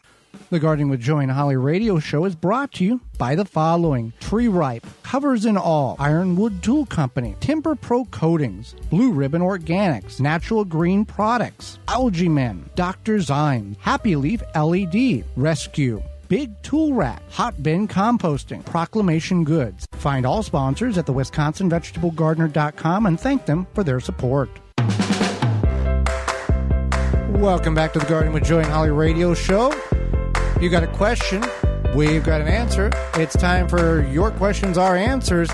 The Gardening with Joe and Holly radio show is brought to you by the following: Tree Ripe, Covers and All, Ironwood Tool Company, Timber Pro Coatings, Blue Ribbon Organics, Natural Green Products, Algae Men, Dr. Zymes, Happy Leaf LED, Rescue, Big Tool Rack, Hot Bin Composting, Proclamation Goods. Find all sponsors at the WisconsinVegetableGardener.com and thank them for their support. Welcome back to the Gardening with Joe and Holly radio show. You got a question, we've got an answer. It's time for your questions, our answers.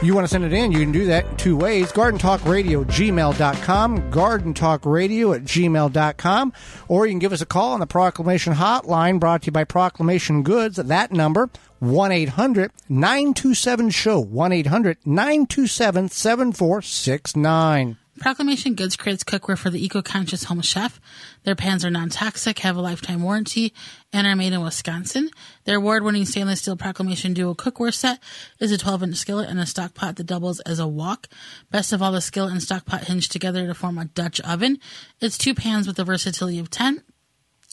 You want to send it in, you can do that in two ways. GardenTalkRadio@gmail.com, GardenTalkRadio@gmail.com, or you can give us a call on the Proclamation Hotline, brought to you by Proclamation Goods. That number, 1-800-927-SHOW, 1-800-927-7469. Proclamation Goods creates cookware for the eco-conscious home chef. Their pans are non-toxic, have a lifetime warranty, and are made in Wisconsin. Their award-winning stainless steel Proclamation Duo cookware set is a 12-inch skillet and a stock pot that doubles as a wok. Best of all, the skillet and stock pot hinge together to form a Dutch oven. It's two pans with the versatility of 10.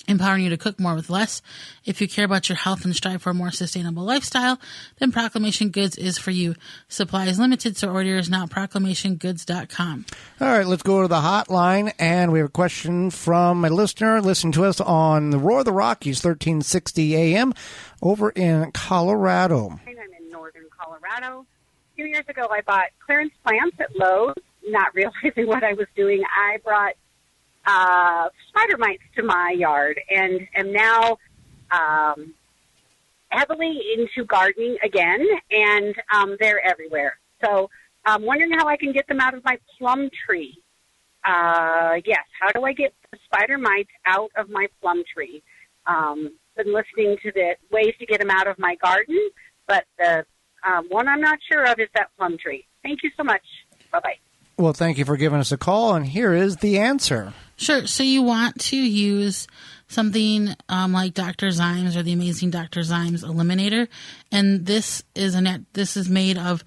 Empowering you to cook more with less. If you care about your health and strive for a more sustainable lifestyle, then Proclamation Goods is for you. Supply is limited, so order is now at proclamationgoods.com. All right, let's go to the hotline, and we have a question from a listener listening to us on the Roar of the Rockies, 1360 AM, over in Colorado. I'm in northern Colorado. A few years ago, I bought clearance plants at Lowe's, not realizing what I was doing. I brought spider mites to my yard and am now heavily into gardening again, and they're everywhere. So I'm wondering how I can get them out of my plum tree. Yes, how do I get the spider mites out of my plum tree? Been listening to the ways to get them out of my garden, but the one I'm not sure of is that plum tree. Thank you so much. Bye-bye. Well, thank you for giving us a call, and here is the answer. Sure. So you want to use something like Dr. Zymes or the amazing Dr. Zymes Eliminator, and this is made of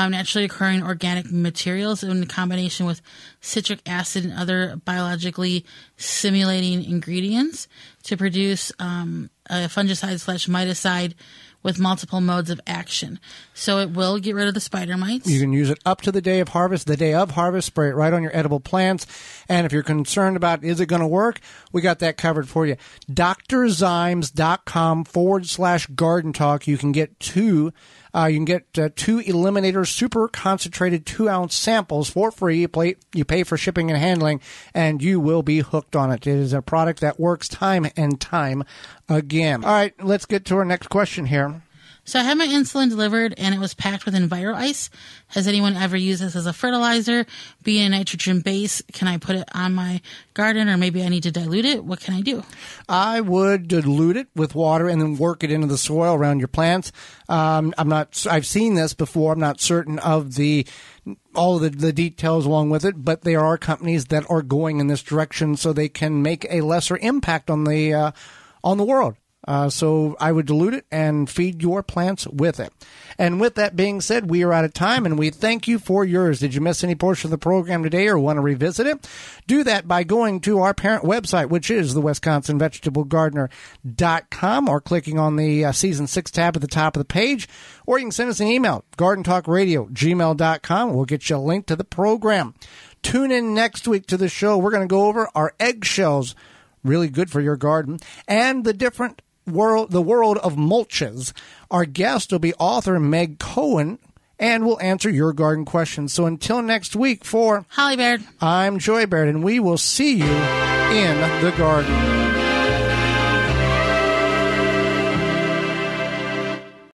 naturally occurring organic materials in combination with citric acid and other biologically stimulating ingredients to produce a fungicide/miticide with multiple modes of action. So it will get rid of the spider mites. You can use it up to the day of harvest. The day of harvest, spray it right on your edible plants. And if you're concerned about is it going to work, we got that covered for you. drzymes.com/garden talk. You can get two Eliminator super concentrated 2-ounce samples for free. You pay for shipping and handling, and you will be hooked on it. It is a product that works time and time again. All right, let's get to our next question here. So I had my insulin delivered, and it was packed with Enviro Ice. Has anyone ever used this as a fertilizer? Being a nitrogen base, can I put it on my garden, or maybe I need to dilute it? What can I do? I would dilute it with water and then work it into the soil around your plants. I've seen this before. I'm not certain of all of the details along with it, but there are companies that are going in this direction so they can make a lesser impact on the world. So I would dilute it and feed your plants with it. And with that being said, we are out of time, and we thank you for yours. Did you miss any portion of the program today or want to revisit it? Do that by going to our parent website, which is the WisconsinVegetableGardener.com, or clicking on the Season 6 tab at the top of the page, or you can send us an email, gardentalkradio@gmail.com. We'll get you a link to the program. Tune in next week to the show. We're going to go over our eggshells, really good for your garden, and the world of mulches. Our guest will be author Meg Cohen, and we'll answer your garden questions. So until next week, for Holly Baird, I'm Joy Baird, and we will see you in the garden.